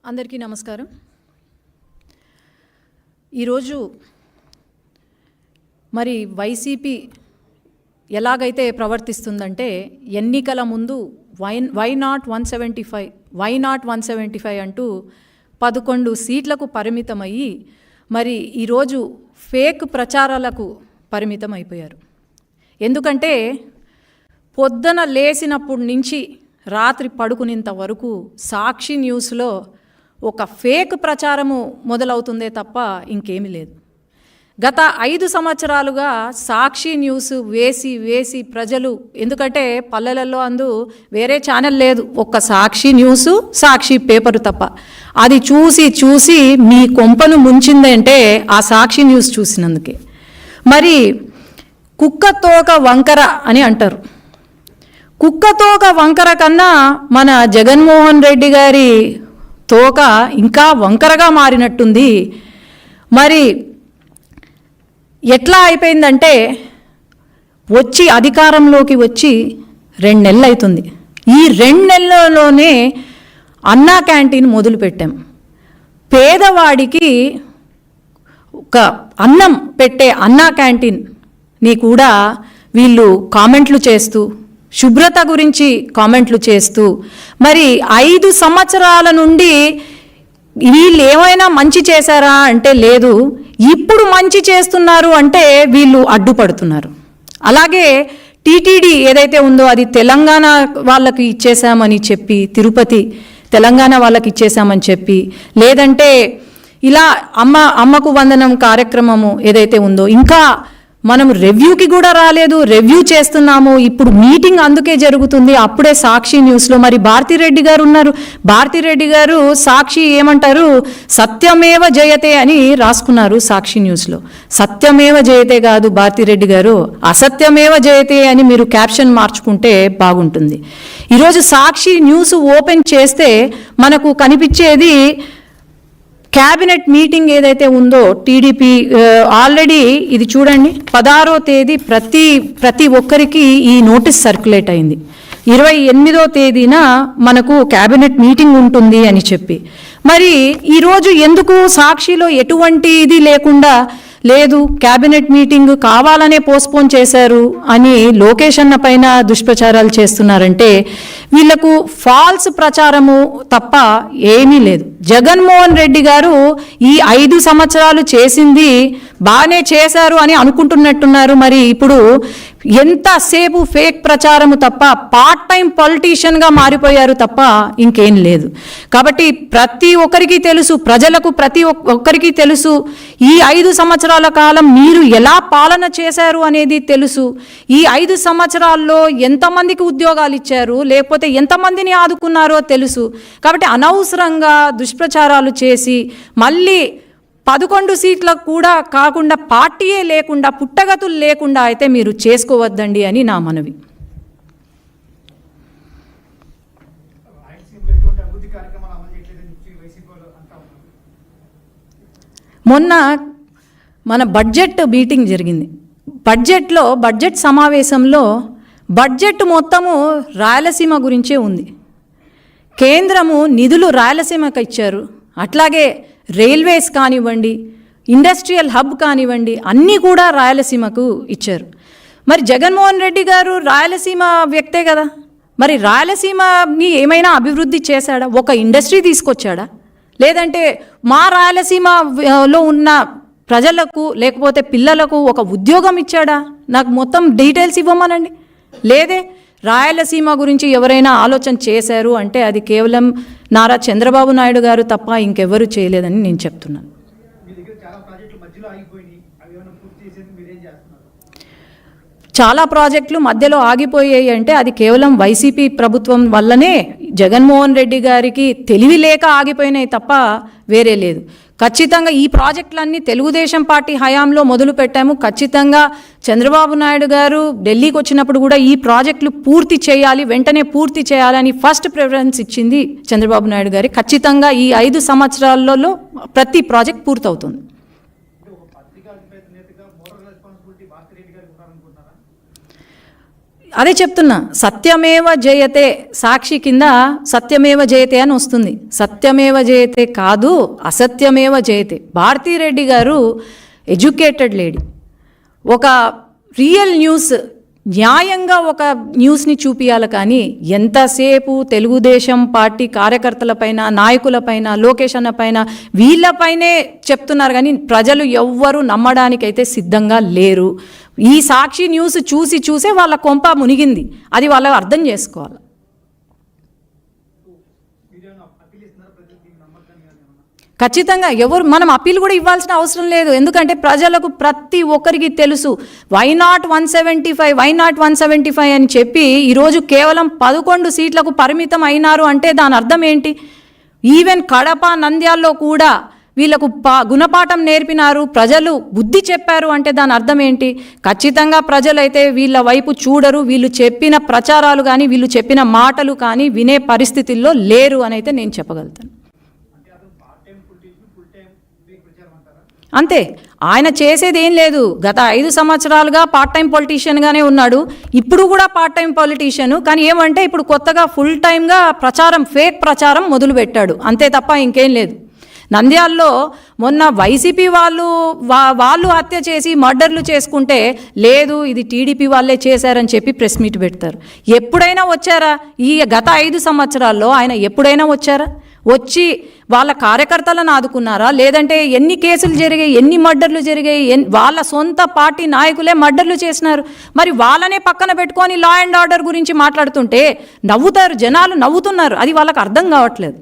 అందరికీ నమస్కారం. ఈరోజు మరి వైసీపీ ఎలాగైతే ప్రవర్తిస్తుందంటే ఎన్నికల ముందు వై నాట్ 175 అంటూ 11 సీట్లకు పరిమితమయ్యి మరి ఈరోజు ఫేక్ ప్రచారాలకు పరిమితం అయిపోయారు. ఎందుకంటే పొద్దున లేచినప్పటి నుంచి రాత్రి పడుకునేంత వరకు సాక్షి న్యూస్లో ఒక ఫేక్ ప్రచారము మొదలవుతుందే తప్ప ఇంకేమీ లేదు. గత 5 సంవత్సరాలుగా సాక్షి న్యూస్ వేసి ప్రజలు, ఎందుకంటే పల్లెలలో వేరే ఛానల్ లేదు, ఒక్క సాక్షి న్యూసు సాక్షి పేపరు తప్ప, అది చూసి మీ కొంపను ముంచిందంటే ఆ సాక్షి న్యూస్ చూసినందుకే. మరి కుక్కతోక వంకర అని అంటారు. కుక్కతోక వంకర కన్నా మన జగన్మోహన్ రెడ్డి గారి తోక ఇంకా వంకరగా మారినట్టుంది. మరి ఎట్లా అయిపోయిందంటే అధికారంలోకి వచ్చి 2 నెలలు అవుతుంది. ఈ 2 నెలల్లోనే అన్నా క్యాంటీన్ మొదలుపెట్టాం. పేదవాడికి ఒక అన్నం పెట్టే అన్నా క్యాంటీన్ని కూడా వీళ్ళు కామెంట్లు చేస్తూ, శుభ్రత గురించి కామెంట్లు చేస్తూ, మరి 5 సంవత్సరాల నుండి వీళ్ళు ఏమైనా మంచి చేశారా అంటే లేదు, ఇప్పుడు మంచి చేస్తున్నారు అంటే వీళ్ళు అడ్డుపడుతున్నారు. అలాగే టీటీడీ ఏదైతే ఉందో అది తెలంగాణ వాళ్ళకి ఇచ్చేసామని చెప్పి, తిరుపతి తెలంగాణ వాళ్ళకి ఇచ్చేసామని చెప్పి, లేదంటే ఇలా అమ్మకు వందనం కార్యక్రమము ఏదైతే ఉందో ఇంకా మనం రివ్యూకి కూడా రాలేదు, రివ్యూ చేస్తున్నాము. ఇప్పుడు మీటింగ్ అందుకే జరుగుతుంది. అప్పుడే సాక్షి న్యూస్లో మరి భారతిరెడ్డి గారు ఉన్నారు. భారతిరెడ్డి గారు సాక్షి ఏమంటారు, సత్యమేవ జయతే అని రాసుకున్నారు సాక్షి న్యూస్లో. సత్యమేవ జయతే కాదు భారతిరెడ్డి గారు, అసత్యమేవ జయతే అని మీరు క్యాప్షన్ మార్చుకుంటే బాగుంటుంది. ఈరోజు సాక్షి న్యూస్ ఓపెన్ చేస్తే మనకు కనిపించేది క్యాబినెట్ మీటింగ్ ఏదైతే ఉందో టీడీపీ ఆల్రెడీ ఇది చూడండి, 16వ తేదీ ప్రతి ఒక్కరికి ఈ నోటీస్ సర్క్యులేట్ అయింది. 28వ తేదీన మనకు క్యాబినెట్ మీటింగ్ ఉంటుంది అని చెప్పి, మరి ఈరోజు ఎందుకు సాక్షిలో ఎటువంటి ఇది లేకుండా లేదు, క్యాబినెట్ మీటింగ్ కావాలనే పోస్ట్పోన్ చేశారు అని లోకేష్ అన్న పైన దుష్ప్రచారాలు చేస్తున్నారంటే వీళ్లకు ఫాల్స్ ప్రచారము తప్ప ఏమీ లేదు. జగన్మోహన్ రెడ్డి గారు ఈ 5 సంవత్సరాలు చేసింది బాగానే చేశారు అని అనుకుంటున్నట్టున్నారు. మరి ఇప్పుడు ఎంతసేపు ఫేక్ ప్రచారము తప్ప, పార్ట్ టైం పొలిటీషియన్గా మారిపోయారు తప్ప ఇంకేం లేదు. కాబట్టి ప్రతి ఒక్కరికి తెలుసు, ప్రజలకు ప్రతి ఒక్కరికి తెలుసు, ఈ 5 సంవత్సరాల కాలం మీరు ఎలా పాలన చేశారు అనేది తెలుసు. ఈ 5 సంవత్సరాల్లో ఎంతమందికి ఉద్యోగాలు ఇచ్చారు, లేకపోతే ఎంతమందిని ఆదుకున్నారో తెలుసు. కాబట్టి అనవసరంగా దుష్ప్రచారాలు చేసి మళ్ళీ 11 సీట్లకు కూడా కాకుండా, పార్టీయే లేకుండా, పుట్టగతులు లేకుండా అయితే మీరు చేసుకోవద్దండి అని నా మనవి. మొన్న మన బడ్జెట్ మీటింగ్ జరిగింది. బడ్జెట్ సమావేశంలో బడ్జెట్ మొత్తము రాయలసీమ గురించే ఉంది. కేంద్రము నిధులు రాయలసీమకు ఇచ్చారు. అట్లాగే రైల్వేస్ కానివ్వండి, ఇండస్ట్రియల్ హబ్ కానివ్వండి, అన్నీ కూడా రాయలసీమకు ఇచ్చారు. మరి జగన్మోహన్ రెడ్డి గారు రాయలసీమ వ్యక్తే కదా, మరి రాయలసీమని ఏమైనా అభివృద్ధి చేశాడా? ఒక ఇండస్ట్రీ తీసుకొచ్చాడా? లేదంటే మా రాయలసీమలో ఉన్న ప్రజలకు లేకపోతే పిల్లలకు ఒక ఉద్యోగం ఇచ్చాడా? నాకు మొత్తం డీటెయిల్స్ ఇవ్వమనండి. లేదే. రాయలసీమ గురించి ఎవరైనా ఆలోచన చేశారు అంటే అది కేవలం నారా చంద్రబాబు నాయుడు గారు తప్ప ఇంకెవరు చేయలేదని నేను చెప్తున్నాను. చాలా ప్రాజెక్టులు మధ్యలో ఆగిపోయాయి అంటే అది కేవలం వైసీపీ ప్రభుత్వం వల్లనే, జగన్మోహన్ రెడ్డి గారికి తెలివి లేక ఆగిపోయినాయి తప్ప వేరే లేదు. ఖచ్చితంగా ఈ ప్రాజెక్టులన్నీ తెలుగుదేశం పార్టీ హయాంలో మొదలు పెట్టాము. ఖచ్చితంగా చంద్రబాబు నాయుడు గారు ఢిల్లీకి వచ్చినప్పుడు కూడా ఈ ప్రాజెక్టులు పూర్తి చేయాలి, వెంటనే పూర్తి చేయాలని ఫస్ట్ ప్రిఫరెన్స్ ఇచ్చింది చంద్రబాబు నాయుడు గారి. ఖచ్చితంగా ఈ 5 సంవత్సరాలలో ప్రతి ప్రాజెక్ట్ పూర్తవుతుంది. అదే చెప్తున్నా, సత్యమేవ జయతే, సాక్షి కింద సత్యమేవ జయతే అని వస్తుంది. సత్యమేవ జయతే కాదు, అసత్యమేవ జయతే. భారతీరెడ్డి గారు ఎడ్యుకేటెడ్ లేడీ. ఒక రియల్ న్యూస్, న్యాయంగా ఒక న్యూస్ని చూపియాలి. కానీ ఎంతసేపు తెలుగుదేశం పార్టీ కార్యకర్తలపైన, నాయకులపైన, లోకేష్ అన్న పైన, వీళ్ళపైనే చెప్తున్నారు. కానీ ప్రజలు ఎవ్వరూ నమ్మడానికైతే సిద్ధంగా లేరు. ఈ సాక్షి న్యూస్ చూసే వాళ్ళ కొంప మునిగింది. అది వాళ్ళు అర్థం చేసుకోవాలి. ఖచ్చితంగా మనం అప్పీల్ కూడా ఇవ్వాల్సిన అవసరం లేదు. ఎందుకంటే ప్రజలకు ప్రతి ఒక్కరికి తెలుసు. వై నాట్ 175 అని చెప్పి ఈరోజు కేవలం 11 సీట్లకు పరిమితం అయినారు అంటే దాని అర్థం ఏంటి? ఈవెన్ కడప, నంద్యాల్లో కూడా వీళ్ళకు గుణపాఠం నేర్పినారు, ప్రజలు బుద్ధి చెప్పారు అంటే దాని అర్థం ఏంటి? ఖచ్చితంగా ప్రజలైతే వీళ్ళ వైపు చూడరు. వీళ్ళు చెప్పిన ప్రచారాలు కానీ, వీళ్ళు చెప్పిన మాటలు కానీ వినే పరిస్థితుల్లో లేరు అని అయితే నేను చెప్పగలుగుతాను. అంతే, ఆయన చేసేది ఏం లేదు. గత 5 సంవత్సరాలుగా పార్ట్ టైం పొలిటీషియన్గానే ఉన్నాడు. ఇప్పుడు కూడా పార్ట్ టైం పొలిటీషియన్. కానీ ఏమంటే ఇప్పుడు కొత్తగా ఫుల్ టైమ్గా ప్రచారం, ఫేక్ ప్రచారం మొదలుపెట్టాడు. అంతే తప్ప ఇంకేం లేదు. నంద్యాల్లో మొన్న వైసీపీ వాళ్ళు హత్య చేసి మర్డర్లు చేసుకుంటే, లేదు ఇది టీడీపీ వాళ్ళే చేశారని చెప్పి ప్రెస్ మీట్ పెడతారు. ఎప్పుడైనా వచ్చారా? ఈ గత 5 సంవత్సరాల్లో ఆయన ఎప్పుడైనా వచ్చారా? వచ్చి వాళ్ళ కార్యకర్తలను ఆదుకున్నారా? లేదంటే ఎన్ని కేసులు జరిగాయి, ఎన్ని మర్డర్లు జరిగాయి? వాళ్ళ సొంత పార్టీ నాయకులే మర్డర్లు చేసినారు. మరి వాళ్ళనే పక్కన పెట్టుకొని లా అండ్ ఆర్డర్ గురించి మాట్లాడుతుంటే నవ్వుతారు, జనాలు నవ్వుతున్నారు. అది వాళ్ళకి అర్థం కావట్లేదు.